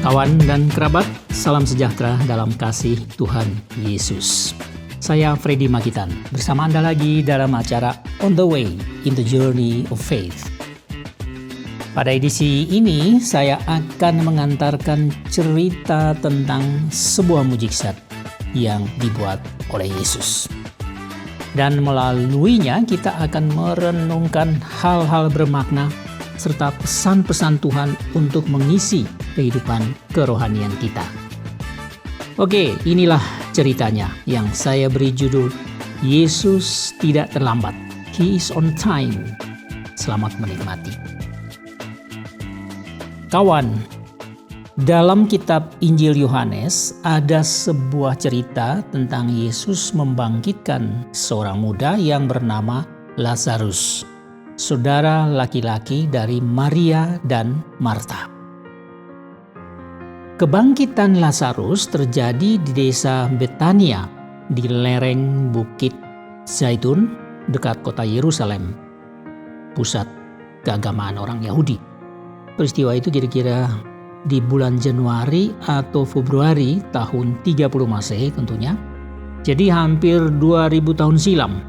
Kawan dan kerabat, salam sejahtera dalam kasih Tuhan Yesus. Saya Freddy Makitan, bersama Anda lagi dalam acara On the Way in the Journey of Faith. Pada edisi ini, saya akan mengantarkan cerita tentang sebuah mukjizat yang dibuat oleh Yesus. Dan melaluinya kita akan merenungkan hal-hal bermakna serta pesan-pesan Tuhan untuk mengisi kehidupan kerohanian kita. Oke, inilah ceritanya yang saya beri judul Yesus Tidak Terlambat. He is on time. Selamat menikmati. Kawan, dalam kitab Injil Yohanes ada sebuah cerita tentang Yesus membangkitkan seorang muda yang bernama Lazarus, saudara laki-laki dari Maria dan Marta. Kebangkitan Lazarus terjadi di desa Betania di lereng Bukit Zaitun dekat kota Yerusalem, pusat keagamaan orang Yahudi. Peristiwa itu kira-kira di bulan Januari atau Februari tahun 30 Masehi tentunya. Jadi hampir 2000 tahun silam,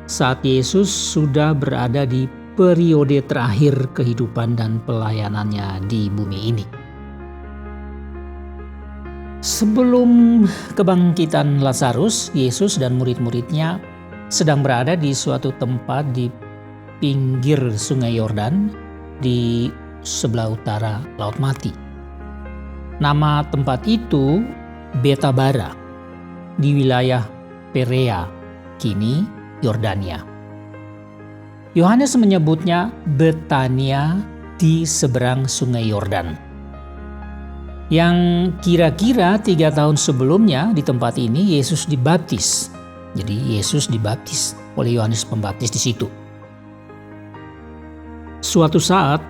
saat Yesus sudah berada di periode terakhir kehidupan dan pelayanannya di bumi ini. Sebelum kebangkitan Lazarus, Yesus dan murid-muridnya sedang berada di suatu tempat di pinggir Sungai Yordan di sebelah utara Laut Mati. Nama tempat itu Betabara di wilayah Perea, kini Yordania. Yohanes menyebutnya Betania di seberang Sungai Yordan. Yang kira-kira 3 tahun sebelumnya di tempat ini Yesus dibaptis. Jadi Yesus dibaptis oleh Yohanes Pembaptis di situ. Suatu saat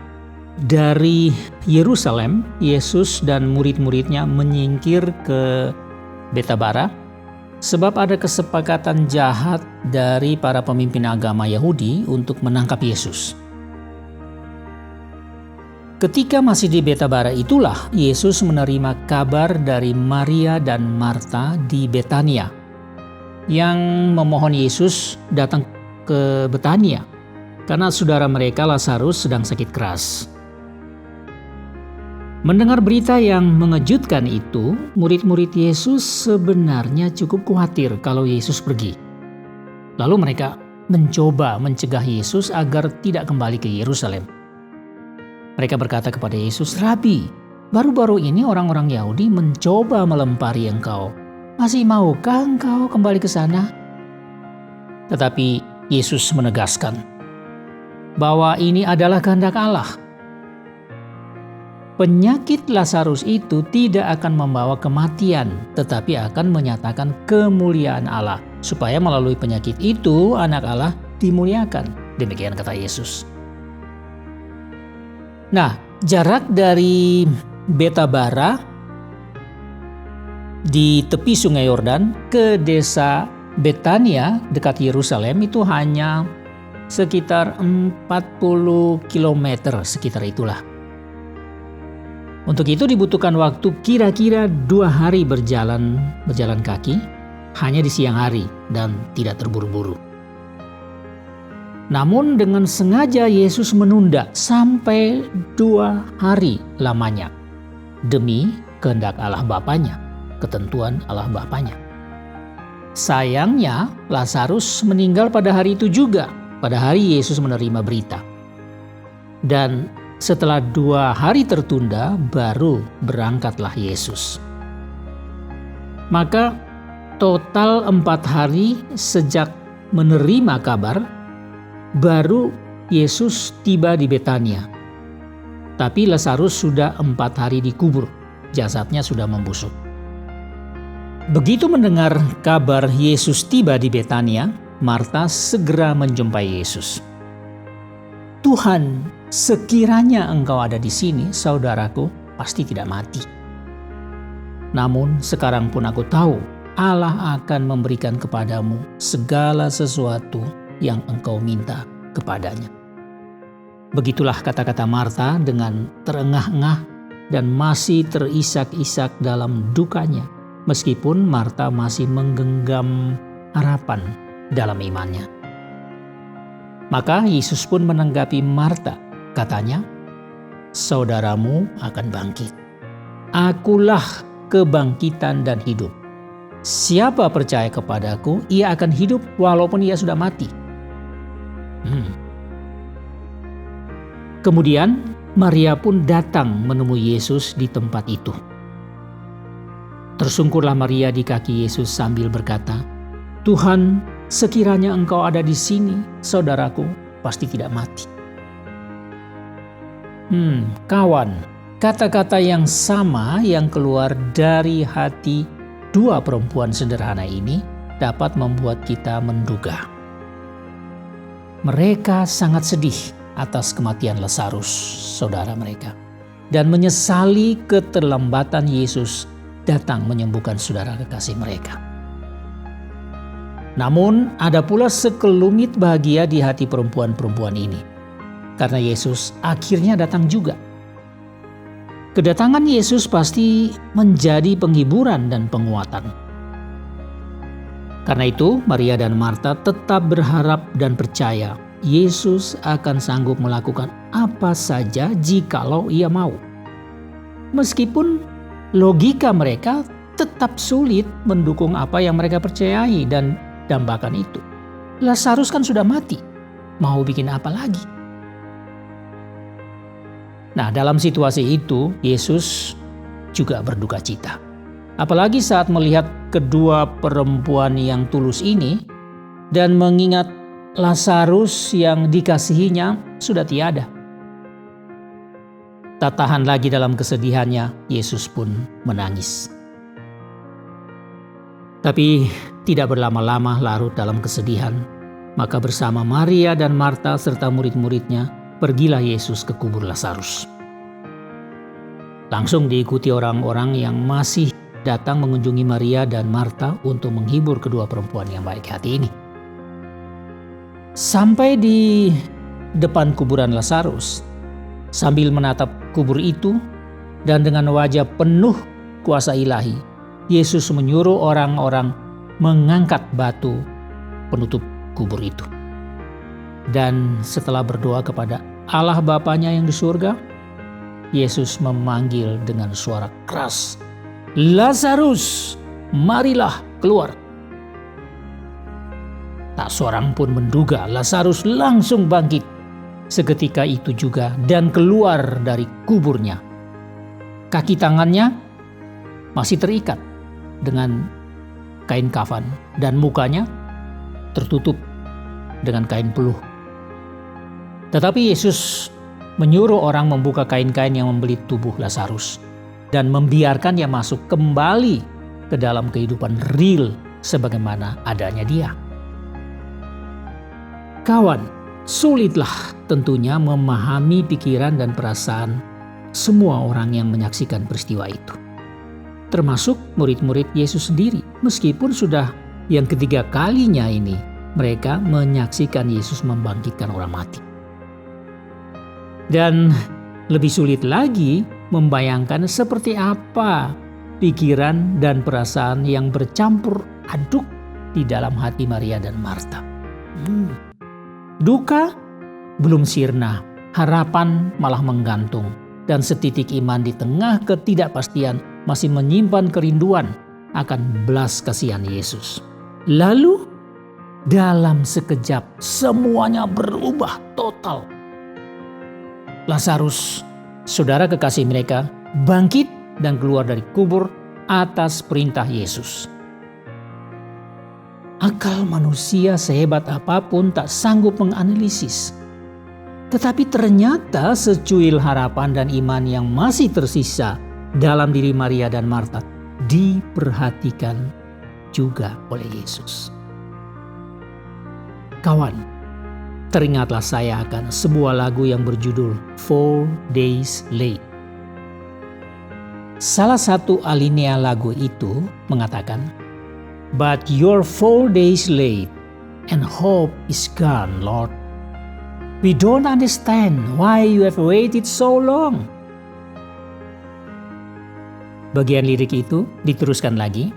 dari Yerusalem, Yesus dan murid-muridnya menyingkir ke Betabara sebab ada kesepakatan jahat dari para pemimpin agama Yahudi untuk menangkap Yesus. Ketika masih di Betabara itulah Yesus menerima kabar dari Maria dan Marta di Betania yang memohon Yesus datang ke Betania karena saudara mereka Lazarus sedang sakit keras. Mendengar berita yang mengejutkan itu, murid-murid Yesus sebenarnya cukup khawatir kalau Yesus pergi. Lalu mereka mencoba mencegah Yesus agar tidak kembali ke Yerusalem. Mereka berkata kepada Yesus, "Rabi, baru-baru ini orang-orang Yahudi mencoba melempari engkau. Masih maukah engkau kembali ke sana?" Tetapi Yesus menegaskan bahwa ini adalah kehendak Allah. Penyakit Lazarus itu tidak akan membawa kematian, tetapi akan menyatakan kemuliaan Allah, supaya melalui penyakit itu anak Allah dimuliakan. Demikian kata Yesus. Nah, jarak dari Betabara di tepi Sungai Yordan ke desa Betania dekat Yerusalem itu hanya sekitar 40 km, sekitar itulah. Untuk itu dibutuhkan waktu kira-kira 2 hari berjalan kaki, hanya di siang hari dan tidak terburu-buru. Namun dengan sengaja Yesus menunda sampai 2 hari lamanya demi kehendak Allah Bapanya, ketentuan Allah Bapanya. Sayangnya Lazarus meninggal pada hari itu juga, pada hari Yesus menerima berita. Dan setelah 2 hari tertunda baru berangkatlah Yesus. Maka total 4 hari sejak menerima kabar baru Yesus tiba di Betania. Tapi Lazarus sudah 4 hari dikubur, jasadnya sudah membusuk. Begitu mendengar kabar Yesus tiba di Betania, Marta segera menjumpai Yesus. "Tuhan, sekiranya engkau ada di sini, saudaraku pasti tidak mati. Namun sekarang pun aku tahu Allah akan memberikan kepadamu segala sesuatu yang engkau minta kepadanya." Begitulah kata-kata Marta dengan terengah-engah dan masih terisak-isak dalam dukanya, meskipun Marta masih menggenggam harapan dalam imannya. Maka Yesus pun menanggapi Marta, katanya, "Saudaramu akan bangkit. Akulah kebangkitan dan hidup. Siapa percaya kepadaku, ia akan hidup walaupun ia sudah mati." Kemudian Maria pun datang menemui Yesus di tempat itu. Tersungkurlah Maria di kaki Yesus sambil berkata, "Tuhan, sekiranya Engkau ada di sini, saudaraku pasti tidak mati." Kawan, kata-kata yang sama yang keluar dari hati dua perempuan sederhana ini dapat membuat kita menduga. Mereka sangat sedih atas kematian Lazarus, saudara mereka, dan menyesali keterlambatan Yesus datang menyembuhkan saudara kekasih mereka. Namun ada pula sekelumit bahagia di hati perempuan-perempuan ini, karena Yesus akhirnya datang juga. Kedatangan Yesus pasti menjadi penghiburan dan penguatan. Karena itu Maria dan Marta tetap berharap dan percaya Yesus akan sanggup melakukan apa saja jikalau ia mau. Meskipun logika mereka tetap sulit mendukung apa yang mereka percayai dan dambakan itu. Lazarus kan sudah mati, mau bikin apa lagi? Nah, dalam situasi itu Yesus juga berduka cita. Apalagi saat melihat kedua perempuan yang tulus ini dan mengingat Lazarus yang dikasihinya sudah tiada. Tak tahan lagi dalam kesedihannya, Yesus pun menangis. Tapi tidak berlama-lama larut dalam kesedihan, maka bersama Maria dan Marta serta murid-muridnya, pergilah Yesus ke kubur Lazarus. Langsung diikuti orang-orang yang masih datang mengunjungi Maria dan Marta untuk menghibur kedua perempuan yang baik hati ini. Sampai di depan kuburan Lazarus, sambil menatap kubur itu dan dengan wajah penuh kuasa ilahi, Yesus menyuruh orang-orang mengangkat batu penutup kubur itu. Dan setelah berdoa kepada Allah Bapanya yang di surga, Yesus memanggil dengan suara keras, "Lazarus, marilah keluar." Tak seorang pun menduga Lazarus langsung bangkit seketika itu juga dan keluar dari kuburnya. Kaki tangannya masih terikat dengan kain kafan dan mukanya tertutup dengan kain peluh. Tetapi Yesus menyuruh orang membuka kain-kain yang membelit tubuh Lazarus dan membiarkannya masuk kembali ke dalam kehidupan real sebagaimana adanya dia. Kawan, sulitlah tentunya memahami pikiran dan perasaan semua orang yang menyaksikan peristiwa itu. Termasuk murid-murid Yesus sendiri, meskipun sudah yang ketiga kalinya ini mereka menyaksikan Yesus membangkitkan orang mati. Dan lebih sulit lagi membayangkan seperti apa pikiran dan perasaan yang bercampur aduk di dalam hati Maria dan Marta. Duka belum sirna, harapan malah menggantung, dan setitik iman di tengah ketidakpastian masih menyimpan kerinduan akan belas kasihan Yesus. Lalu dalam sekejap semuanya berubah total. Lazarus, saudara kekasih mereka, bangkit dan keluar dari kubur atas perintah Yesus. Akal manusia sehebat apapun tak sanggup menganalisis. Tetapi ternyata secuil harapan dan iman yang masih tersisa dalam diri Maria dan Marta diperhatikan juga oleh Yesus. Kawan, teringatlah saya akan sebuah lagu yang berjudul 4 Days Late. Salah satu alinea lagu itu mengatakan, "But you're 4 days late and hope is gone, Lord. We don't understand why you have waited so long." Bagian lirik itu diteruskan lagi.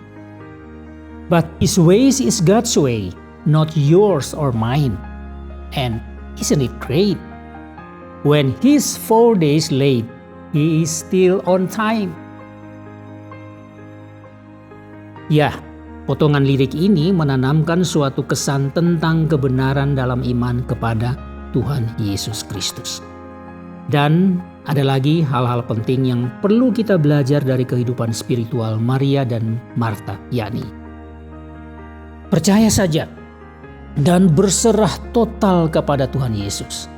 But his ways is God's way, not yours or mine. And isn't it great? When he's 4 days late, he is still on time. Ya, potongan lirik ini menanamkan suatu kesan tentang kebenaran dalam iman kepada Tuhan Yesus Kristus. Dan ada lagi hal-hal penting yang perlu kita belajar dari kehidupan spiritual Maria dan Marta, yakni percaya saja dan berserah total kepada Tuhan Yesus.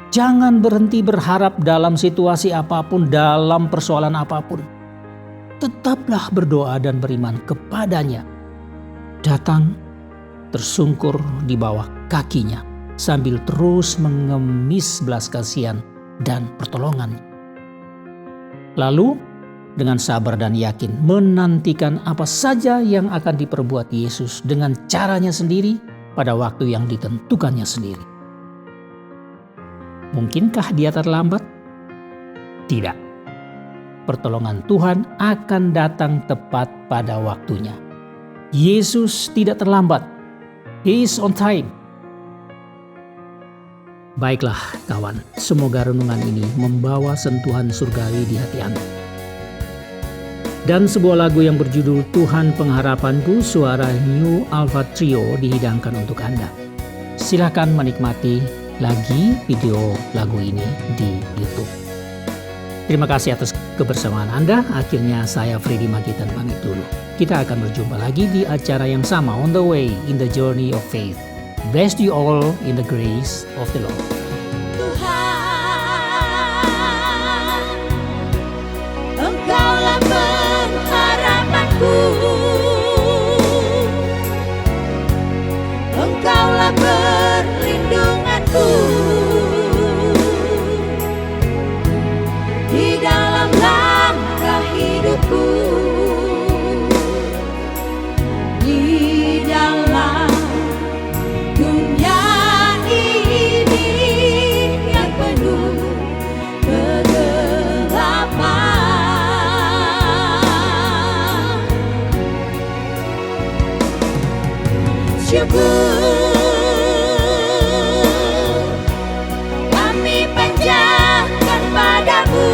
Jangan berhenti berharap dalam situasi apapun, dalam persoalan apapun. Tetaplah berdoa dan beriman kepadanya. Datang, tersungkur di bawah kakinya, sambil terus mengemis belas kasihan dan pertolongan. Lalu dengan sabar dan yakin menantikan apa saja yang akan diperbuat Yesus dengan caranya sendiri pada waktu yang ditentukannya sendiri. Mungkinkah dia terlambat? Tidak. Pertolongan Tuhan akan datang tepat pada waktunya. Yesus tidak terlambat. He is on time. Baiklah kawan, semoga renungan ini membawa sentuhan surgawi di hati Anda. Dan sebuah lagu yang berjudul Tuhan Pengharapanku, suara New Alpha Trio dihidangkan untuk Anda. Silakan menikmati lagi video lagu ini di YouTube. Terima kasih atas kebersamaan Anda. Akhirnya saya Freddy Magitan pamit dulu. Kita akan berjumpa lagi di acara yang sama, On the Way in the Journey of Faith. Bless you all in the grace of the Lord. Tuhan, Engkaulah pengharapanku, Engkaulah perlindunganku di dalam langkah hidupku, di dalam dunia ini yang penuh kegelapan. Syukur kami panjatkan padamu,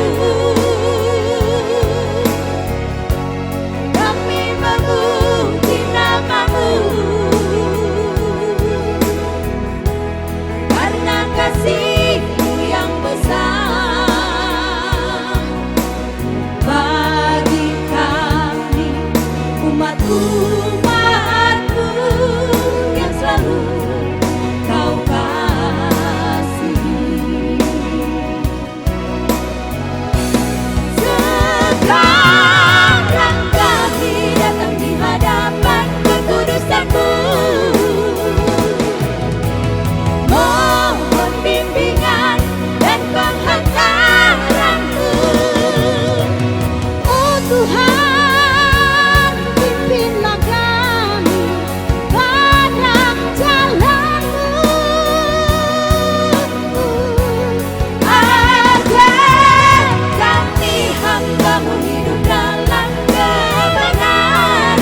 kami memuji namamu, karena kasih-Mu yang besar bagi kami, umat-umat-Mu yang selalu Kau kasihi. Sekarang kami datang di hadapan kekudusan-Mu, mohon bimbingan dan penghantaran-Mu. Oh Tuhan, pimpinlah kami pada jalan-Mu, agar kami hamba-Mu hidup dalam kebenaran,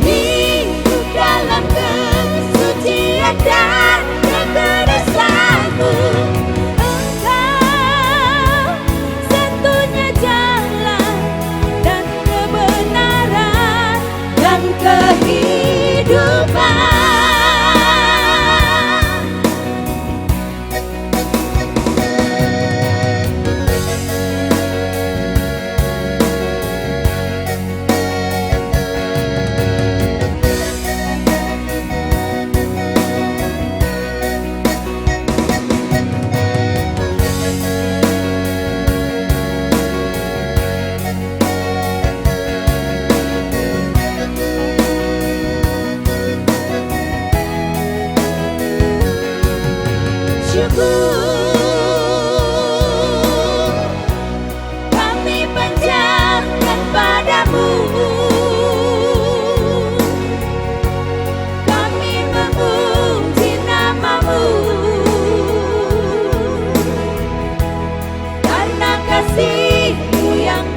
hidup dalam kesucian dan kekudusan-Mu. Engkau satunya jalan dan kebenaran dan kehidupan. Syukur kami panjatkan padamu, kami memuji namamu, karena kasih-Mu yang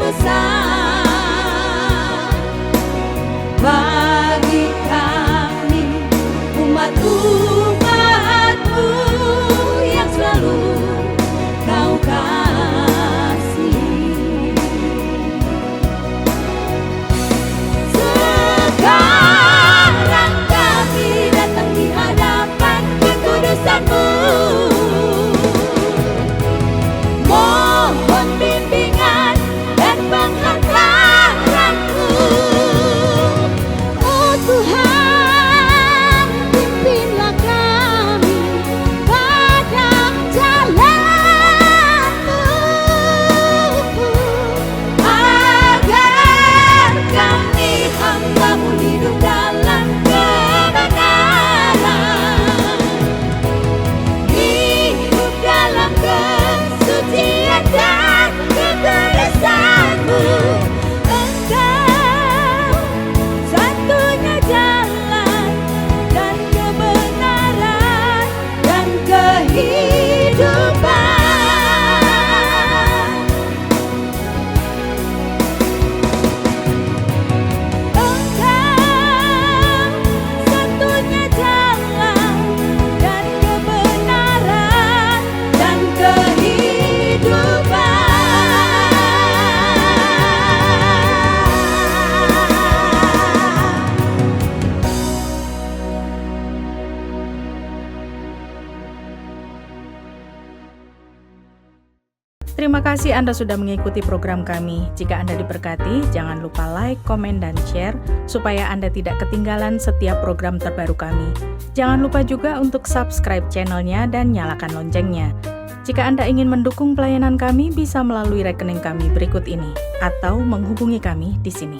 Terima kasih Anda sudah mengikuti program kami. Jika Anda diberkati, jangan lupa like, komen, dan share supaya Anda tidak ketinggalan setiap program terbaru kami. Jangan lupa juga untuk subscribe channelnya dan nyalakan loncengnya. Jika Anda ingin mendukung pelayanan kami, bisa melalui rekening kami berikut ini atau menghubungi kami di sini.